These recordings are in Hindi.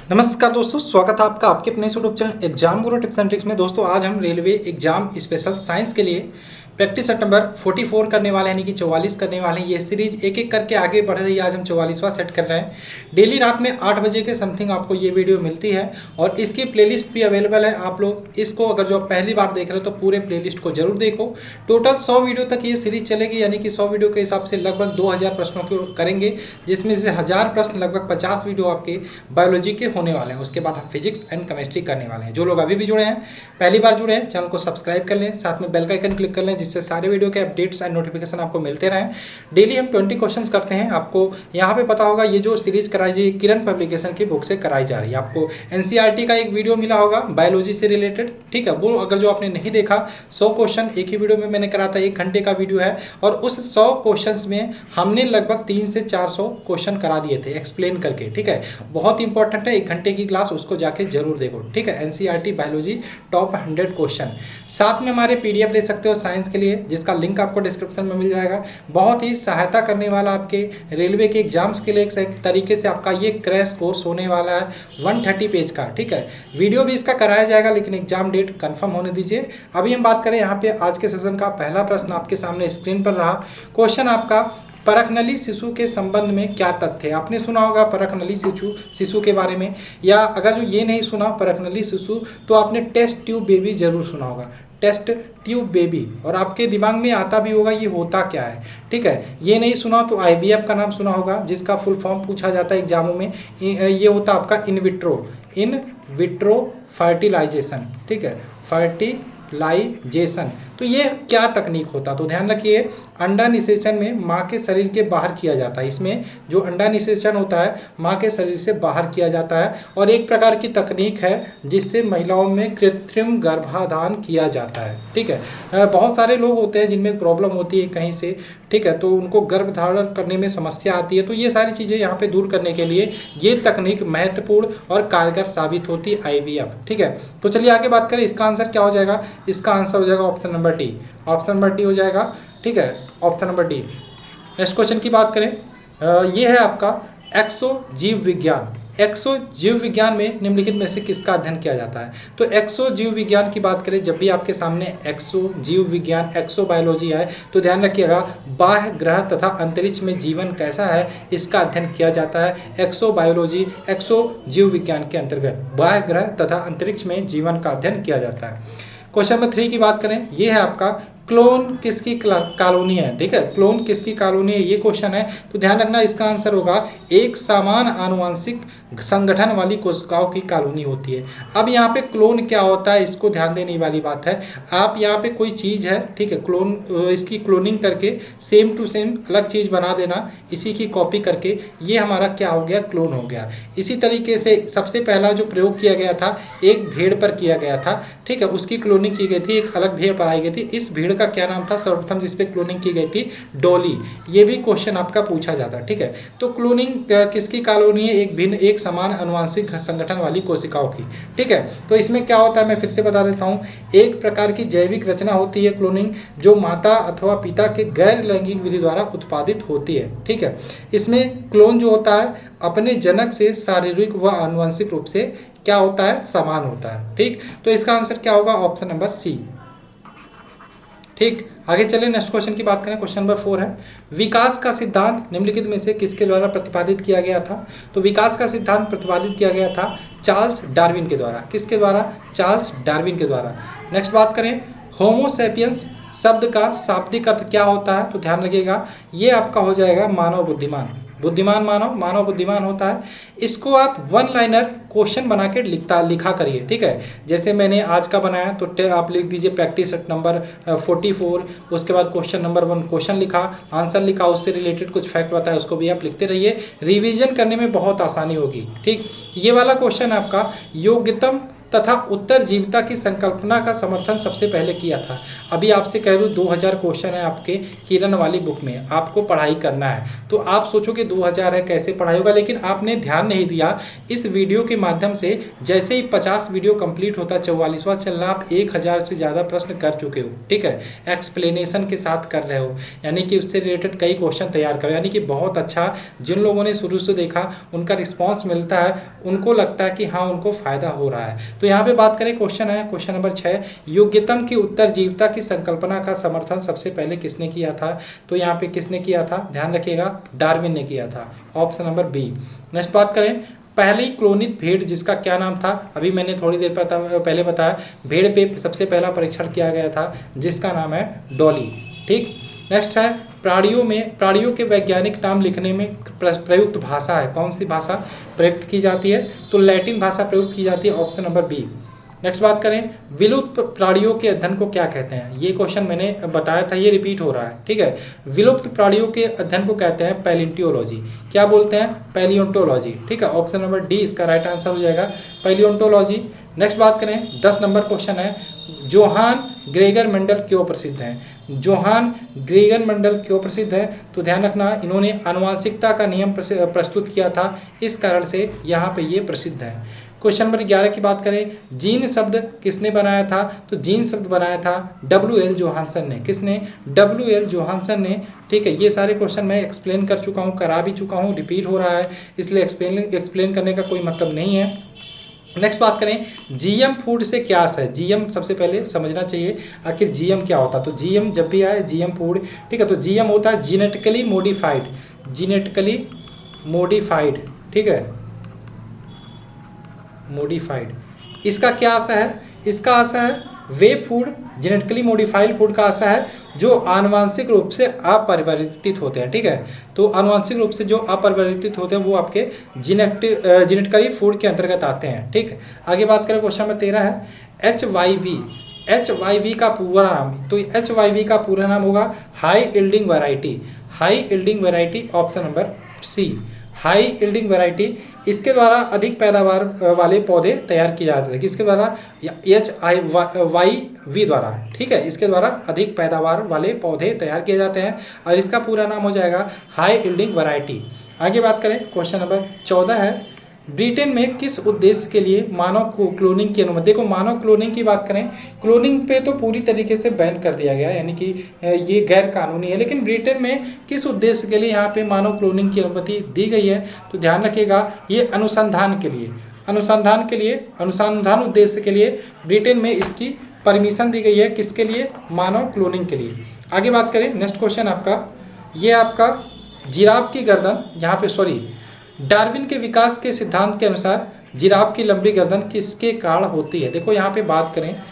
नमस्कार दोस्तों, स्वागत है आपका आपके अपने YouTube channel exam Guru tips and tricks में। दोस्तों आज हम रेलवे एग्जाम स्पेशल साइंस के लिए प्रैक्टिस सेट नंबर 44 करने वाले हैं, यानी कि 44 करने वाले हैं। ये सीरीज एक एक करके आगे बढ़ रही है। आज हम 44वां सेट कर रहे हैं। डेली रात में 8 बजे के समथिंग आपको ये वीडियो मिलती है और इसकी प्लेलिस्ट भी अवेलेबल है। आप लोग इसको अगर जो आप पहली बार देख रहे हो तो पूरे प्लेलिस्ट को जरूर देखो। टोटल 100 वीडियो तक ये सीरीज चलेगी, यानी कि 100 वीडियो के हिसाब से लगभग 2000 प्रश्नों को करेंगे, जिसमें से 1000 प्रश्न लगभग 50 वीडियो आपके बायोलॉजी के होने वाले हैं। उसके बाद हम फिजिक्स एंड केमिस्ट्री करने वाले हैं। जो लोग अभी भी जुड़े हैं, पहली बार जुड़े हैं, चैनल को सब्सक्राइब कर लें, साथ में बेल का आइकन क्लिक कर लें, जिससे सारे वीडियो के अपडेट्स एंड नोटिफिकेशन आपको मिलते रहें। डेली हम 20 क्वेश्चंस करते हैं। आपको यहाँ पे पता होगा ये जो सीरीज कराई जाए किरण पब्लिकेशन की बुक से कराई जा रही है। आपको एनसीईआरटी का एक वीडियो मिला होगा बायोलॉजी से रिलेटेड, ठीक है। वो अगर जो आपने नहीं देखा, 100 क्वेश्चन एक ही वीडियो में मैंने करा था, 1 घंटे का वीडियो है और उस 100 क्वेश्चन में हमने लगभग 300 से 400 क्वेश्चन करा दिए थे एक्सप्लेन करके, ठीक है। बहुत इंपॉर्टेंट है, 1 घंटे की क्लास, उसको जाके जरूर देखो, ठीक है। NCERT biology top 100 question. साथ में हमारे पीडीएफ ले सकते हो साइंस के लिए, जिसका लिंक आपको डिस्क्रिप्शन में मिल जाएगा। बहुत ही सहायता करने वाला आपके रेलवे के एग्जाम्स के लिए एक तरीके से आपका ये क्रैश कोर्स होने वाला है 130 पेज का, ठीक है। वीडियो भी इसका कराया जाएगा, लेकिन एग्जाम डेट कंफर्म होने दीजिए। अभी हम बात करें यहाँ पे आज के सेशन का पहला प्रश्न आपके सामने स्क्रीन पर रहा। क्वेश्चन आपका, परखनली शिशु के संबंध में क्या तथ्य है। आपने सुना होगा परखनली शिशु के बारे में, या अगर जो ये नहीं सुना परखनली शिशु, तो आपने टेस्ट ट्यूब बेबी जरूर सुना होगा, टेस्ट ट्यूब बेबी। और आपके दिमाग में आता भी होगा ये होता क्या है, ठीक है। ये नहीं सुना तो आईवीएफ का नाम सुना होगा, जिसका फुल फॉर्म पूछा जाता है एग्जामों में। ये होता है आपका इन विट्रो फर्टिलाइजेशन, ठीक है, फर्टिलाइजेशन। तो ये क्या तकनीक होता है, तो ध्यान रखिए, अंडा निषेचन में माँ के शरीर के बाहर किया जाता है। इसमें जो अंडा निषेचन होता है माँ के शरीर से बाहर किया जाता है, और एक प्रकार की तकनीक है जिससे महिलाओं में कृत्रिम गर्भाधान किया जाता है, ठीक है। बहुत सारे लोग होते हैं जिनमें प्रॉब्लम होती है कहीं से, ठीक है, तो उनको गर्भधारण करने में समस्या आती है। तो ये सारी चीज़ें यहाँ पे दूर करने के लिए ये तकनीक महत्वपूर्ण और कारगर साबित होती है, आईवीएफ, ठीक है। तो चलिए आगे बात करें, इसका आंसर क्या हो जाएगा। इसका आंसर हो जाएगा option number D, option number D हो जाएगा, ठीक है, option number D. Next question की बात करें, ये है आपका एक्सो जीव विज्ञान। एक्सो जीव विज्ञान में निम्नलिखित में से किसका अध्ययन किया जाता है। तो एक्सो जीव विज्ञान की बात करें, जब भी आपके सामने एक्सो जीव विज्ञान, एक्सो बायोलॉजी आए, तो ध्यान रखिएगा बाह्य ग्रह तथा अंतरिक्ष में जीवन कैसा है, इसका अध्ययन किया जाता है एक्सो बायोलॉजी, एक्सो जीव विज्ञान के अंतर्गत बाह्य ग्रह तथा अंतरिक्ष में जीवन का अध्ययन किया जाता है। क्वेश्चन नंबर 3 की बात करें, ये है आपका क्लोन किसकी कॉलोनी है, ठीक है। क्लोन किसकी कॉलोनी है, ये क्वेश्चन है। तो ध्यान रखना, इसका आंसर होगा एक समान आनुवंशिक संगठन वाली कोशिकाओं की कॉलोनी होती है। अब यहाँ पे क्लोन क्या होता है, इसको ध्यान देने वाली बात है। आप यहाँ पे कोई चीज़ है, ठीक है, क्लोन, इसकी क्लोनिंग करके सेम टू सेम अलग चीज़ बना देना, इसी की कॉपी करके, ये हमारा क्या हो गया, क्लोन हो गया। इसी तरीके से सबसे पहला जो प्रयोग किया गया था एक भेड़ पर किया गया था, ठीक है, उसकी क्लोनिंग की गई थी, एक अलग भेड़ पर आई गई थी। इस भेड़ का क्या नाम था सर्वप्रथम जिस पे क्लोनिंग की गई थी, डॉली। ये भी क्वेश्चन आपका पूछा जाता है, ठीक है। तो क्लोनिंग किसकी कॉलोनी है, एक समान आनुवंशिक संगठन वाली कोशिकाओं की, ठीक है। तो इसमें क्या होता है, मैं फिर से बता देता हूँ, एक प्रकार की जैविक रचना होती है क्लोनिंग, जो माता अथवा पिता के गैर लैंगिक विधि द्वारा उत्पादित होती है, ठीक है। इसमें क्लोन जो होता है अपने जनक से शारीरिक व आनुवंशिक रूप से क्या होता है, समान होता है, ठीक। तो इसका आंसर क्या होगा, ऑप्शन नंबर सी, ठीक। आगे चले, नेक्स्ट क्वेश्चन की बात करें। क्वेश्चन नंबर 4 है, विकास का सिद्धांत निम्नलिखित में से किसके द्वारा प्रतिपादित किया गया था। तो विकास का सिद्धांत प्रतिपादित किया गया था चार्ल्स डार्विन के द्वारा। किसके द्वारा, चार्ल्स डार्विन के द्वारा। नेक्स्ट बात करें, होमो सैपियंस शब्द का शाब्दिक अर्थ क्या होता है। तो ध्यान रखिएगा, ये आपका हो जाएगा मानव बुद्धिमान, बुद्धिमान मानव बुद्धिमान होता है। इसको आप 1 लाइनर क्वेश्चन बना के लिखा करिए, ठीक है। जैसे मैंने आज का बनाया, तो आप लिख दीजिए प्रैक्टिस सेट नंबर 44, उसके बाद क्वेश्चन नंबर 1 क्वेश्चन लिखा, आंसर लिखा, उससे रिलेटेड कुछ फैक्ट बताया, उसको भी आप लिखते रहिए। रिवीजन करने में बहुत आसानी होगी, ठीक। ये वाला क्वेश्चन आपका योग्यतम तथा उत्तरजीविता की संकल्पना का समर्थन सबसे पहले किया था? अभी आपसे कह दूँ 2000 क्वेश्चन है आपके किरण वाली बुक में, आपको पढ़ाई करना है, तो आप सोचोगे 2000 है कैसे पढ़ाई होगा, लेकिन आपने ध्यान नहीं दिया। इस वीडियो के माध्यम से जैसे ही 50 वीडियो कंप्लीट होता, 44वां चल रहा, आप 1000 से ज़्यादा प्रश्न कर चुके हो, ठीक है, एक्सप्लेनेशन के साथ कर रहे हो, यानी कि उससे रिलेटेड कई क्वेश्चन तैयार करो, यानी कि बहुत अच्छा। जिन लोगों ने शुरू से देखा उनका रिस्पॉन्स मिलता है, उनको लगता है कि हाँ उनको फ़ायदा हो रहा है। तो यहाँ पे बात करें, क्वेश्चन है क्वेश्चन नंबर 6, योग्यतम की उत्तरजीविता की संकल्पना का समर्थन सबसे पहले किसने किया था? तो यहाँ पे किसने किया था, ध्यान रखिएगा, डार्विन ने किया था, ऑप्शन नंबर बी। नेक्स्ट बात करें, पहली क्लोनित भेड़ जिसका क्या नाम था? अभी मैंने थोड़ी देर पहले बताया, भेड़ पे सबसे पहला परीक्षण किया गया था जिसका नाम है डॉली, ठीक। नेक्स्ट है, प्राणियों के वैज्ञानिक नाम लिखने में प्रयुक्त भाषा है, कौन सी भाषा प्रयुक्त की जाती है? तो लैटिन भाषा प्रयुक्त की जाती है, ऑप्शन नंबर बी। नेक्स्ट बात करें, विलुप्त प्राणियों के अध्ययन को क्या कहते हैं? ये क्वेश्चन मैंने बताया था, ये रिपीट हो रहा है, ठीक है। विलुप्त प्राणियों के अध्ययन को कहते हैं पैलियोंटोलॉजी। क्या बोलते हैं? पैलियोंटोलॉजी, ठीक है, ऑप्शन नंबर डी इसका राइट आंसर हो जाएगा, पैलियोंटोलॉजी। नेक्स्ट बात करें, 10 नंबर क्वेश्चन है, जोहान ग्रेगर मेंडल क्यों प्रसिद्ध हैं? जोहान ग्रेगर मेंडल क्यों प्रसिद्ध है? तो ध्यान रखना, इन्होंने आनुवांशिकता का नियम प्रस्तुत किया था, इस कारण से यहाँ पे ये प्रसिद्ध है। क्वेश्चन नंबर 11 की बात करें, जीन शब्द किसने बनाया था? तो जीन शब्द बनाया था WL जोहानसन ने। किसने? WL जोहानसन ने, ठीक है। ये सारे क्वेश्चन मैं एक्सप्लेन कर चुका हूँ, करा भी चुका हूँ, रिपीट हो रहा है, इसलिए एक्सप्लेन करने का कोई मतलब नहीं है। नेक्स्ट बात करें, GM फूड से क्या आशय है? GM सबसे पहले समझना चाहिए आखिर GM क्या होता है। तो GM जब भी आए, GM फूड, ठीक है, तो GM होता है जीनेटिकली मोडिफाइड, ठीक है, मोडिफाइड। इसका क्या आशय है? इसका आशय है वे फूड, जेनेटिकली मॉडिफाइड फूड का आशय है जो आनुवांशिक रूप से अपरिवर्तित होते हैं, ठीक है। तो आनुवांशिक रूप से जो अपरिवर्तित होते हैं वो आपके जेनेटिकली फूड के अंतर्गत आते हैं, ठीक। आगे बात करें, क्वेश्चन नंबर 13 है, HYV का पूरा नाम। तो HYV का पूरा नाम होगा high yielding variety, option number C, high yielding variety. इसके द्वारा अधिक पैदावार वाले पौधे तैयार किए जाते थे, किसके द्वारा? HYV द्वारा, ठीक है, इसके द्वारा अधिक पैदावार वाले पौधे तैयार किए जाते हैं और इसका पूरा नाम हो जाएगा हाई यील्डिंग वैरायटी। आगे बात करें, क्वेश्चन नंबर 14 है, ब्रिटेन में किस उद्देश्य के लिए मानव क्लोनिंग की अनुमति? देखो, मानव क्लोनिंग की बात करें, क्लोनिंग पे तो पूरी तरीके से बैन कर दिया गया, यानी कि ये गैर कानूनी है, लेकिन ब्रिटेन में किस उद्देश्य के लिए यहाँ पे मानव क्लोनिंग की अनुमति दी गई है? तो ध्यान रखिएगा, ये अनुसंधान उद्देश्य के लिए ब्रिटेन में इसकी परमिशन दी गई है। किसके लिए? मानव क्लोनिंग के लिए। आगे बात करें, नेक्स्ट क्वेश्चन आपका, ये आपका जिराफ की गर्दन, यहाँ पे डार्विन के विकास के सिद्धांत के अनुसार जिराफ की लंबी गर्दन किसके कारण होती है? देखो, यहाँ पे बात करें,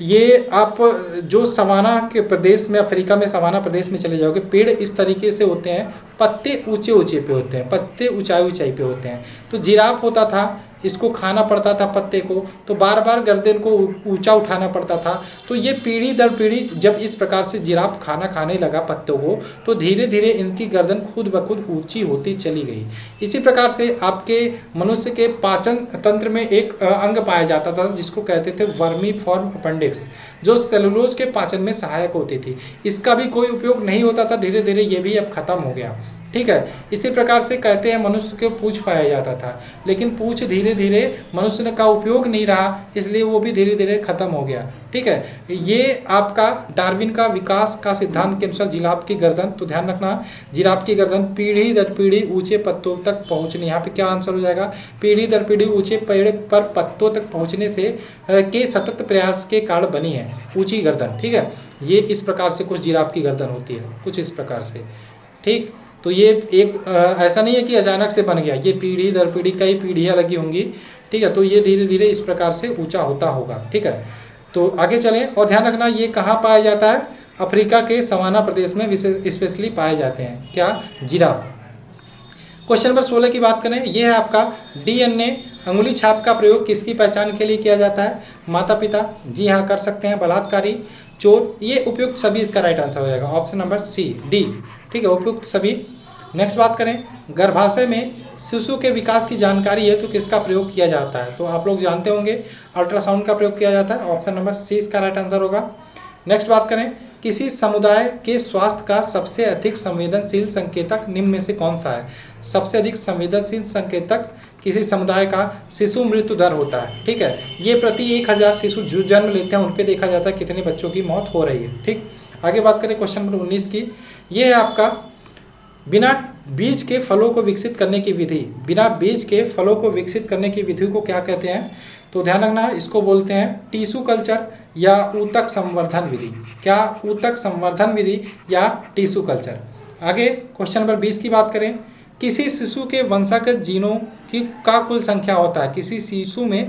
ये आप जो सवाना के प्रदेश में, अफ्रीका में सवाना प्रदेश में चले जाओगे, पेड़ इस तरीके से होते हैं, पत्ते ऊंचे पे होते हैं, पत्ते ऊंचाई पे होते हैं। तो जिराफ होता था, इसको खाना पड़ता था पत्ते को, तो बार बार गर्दन को ऊंचा उठाना पड़ता था। तो ये पीढ़ी दर पीढ़ी जब इस प्रकार से जिराफ खाना खाने लगा पत्तों को, तो धीरे धीरे इनकी गर्दन खुद ब खुद ऊंची होती चली गई। इसी प्रकार से आपके मनुष्य के पाचन तंत्र में एक अंग पाया जाता था जिसको कहते थे वर्मीफॉर्म अपेंडिक्स, जो सेलुलोज के पाचन में सहायक होती थी। इसका भी कोई उपयोग नहीं होता था, धीरे धीरे ये भी अब खत्म हो गया, ठीक है। इसी प्रकार से कहते हैं मनुष्य के पूंछ पाया जाता था, लेकिन पूंछ धीरे धीरे मनुष्य का उपयोग नहीं रहा, इसलिए वो भी धीरे धीरे खत्म हो गया, ठीक है। ये आपका डार्विन का विकास का सिद्धांत के अनुसार जिराफ की गर्दन, तो ध्यान रखना, जिराफ की गर्दन पीढ़ी दर पीढ़ी ऊंचे पत्तों तक पहुंचने, यहाँ पे क्या आंसर हो जाएगा? पीढ़ी दर पीढ़ी ऊंचे पेड़ पर पत्तों तक पहुंचने से के सतत प्रयास के कारण बनी है ऊंची गर्दन, ठीक है। ये इस प्रकार से कुछ जिराफ की गर्दन होती है, कुछ इस प्रकार से, ठीक। तो ये एक ऐसा नहीं है कि अचानक से बन गया, ये पीढ़ी दर पीढ़ी कई पीढ़ियाँ लगी होंगी, ठीक है। तो ये धीरे धीरे इस प्रकार से ऊंचा होता होगा, ठीक है। तो आगे चलें, और ध्यान रखना, ये कहाँ पाया जाता है? अफ्रीका के सवाना प्रदेश में विशेष स्पेशली पाए जाते हैं, क्या? जिराफ। क्वेश्चन नंबर 16 की बात करें, ये है आपका DNA अंगुली छाप का प्रयोग किसकी पहचान के लिए किया जाता है? माता पिता, जी हाँ कर सकते हैं, बलात्कारी, चोर, ये उपयुक्त सभी इसका राइट आंसर हो जाएगा, ऑप्शन नंबर सी, डी, ठीक है, उपयुक्त सभी। नेक्स्ट बात करें, गर्भाशय में शिशु के विकास की जानकारी है तो किसका प्रयोग किया जाता है? तो आप लोग जानते होंगे अल्ट्रासाउंड का प्रयोग किया जाता है। ऑप्शन नंबर सी इसका राइट आंसर होगा। नेक्स्ट बात करें, किसी समुदाय के स्वास्थ्य का सबसे अधिक संवेदनशील संकेतक निम्न में से कौन सा है? सबसे अधिक संवेदनशील संकेतक किसी समुदाय का शिशु मृत्यु दर होता है। ठीक है, ये प्रति 1000 शिशु जो जन्म लेते हैं उन पे देखा जाता है कितने बच्चों की मौत हो रही है। ठीक, आगे बात करें क्वेश्चन नंबर 19 की। ये है आपका बिना बीज के फलों को विकसित करने की विधि। बिना बीज के फलों को विकसित करने की विधि को क्या कहते हैं? तो ध्यान रखना, इसको बोलते हैं टिश्यू कल्चर या ऊतक संवर्धन विधि। क्या? ऊतक संवर्धन विधि या टिश्यू कल्चर। आगे क्वेश्चन नंबर 20 की बात करें, किसी शिशु के वंशागत जीनों की का कुल संख्या होता है? किसी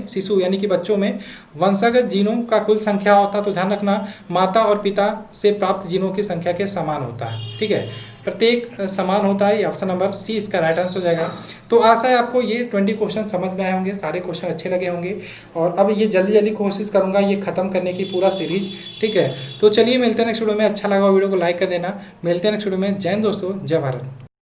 शिशु यानी कि बच्चों में वंशागत जीनों का कुल संख्या होता है तो ध्यान रखना माता और पिता से प्राप्त जीनों की संख्या के समान होता है। ठीक है, प्रत्येक समान होता है। ये ऑप्शन नंबर सी इसका राइट आंसर हो जाएगा। तो आशा है आपको ये 20 क्वेश्चन समझ में आए होंगे, सारे क्वेश्चन अच्छे लगे होंगे और अब ये जल्दी जल्दी कोशिश करूंगा ये खत्म करने की पूरा सीरीज। ठीक है, तो चलिए मिलते हैं नेक्स्ट वीडियो में। अच्छा लगा वीडियो को लाइक कर देना। मिलते हैं नेक्स्ट वीडियो में। जय हिंद दोस्तों, जय भारत।